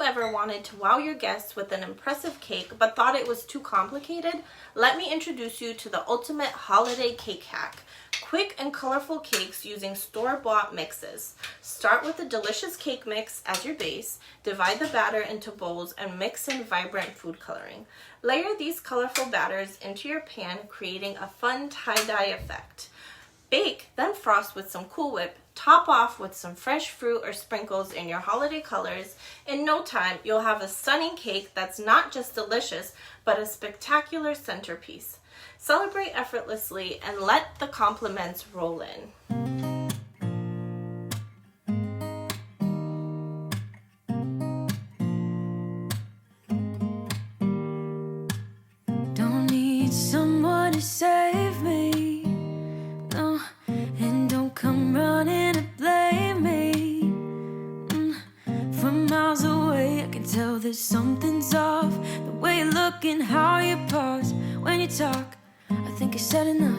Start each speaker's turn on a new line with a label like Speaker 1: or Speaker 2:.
Speaker 1: ever wanted to wow your guests with an impressive cake but thought it was too complicated, let me introduce you to the ultimate holiday cake hack. Quick and colorful cakes using store-bought mixes. Start with a delicious cake mix as your base, divide the batter into bowls, and mix in vibrant food coloring. Layer these colorful batters into your pan, creating a fun tie-dye effect. Bake, then frost with some Cool Whip. Top off with some fresh fruit or sprinkles in your holiday colors. In no time, you'll have a stunning cake that's not just delicious, but a spectacular centerpiece. Celebrate effortlessly and let the compliments roll in.
Speaker 2: Don't need someone to save me, no, and don't come running to blame me. From miles away I can tell that something's off. The way you look and how you pause when you talk, I think I said enough.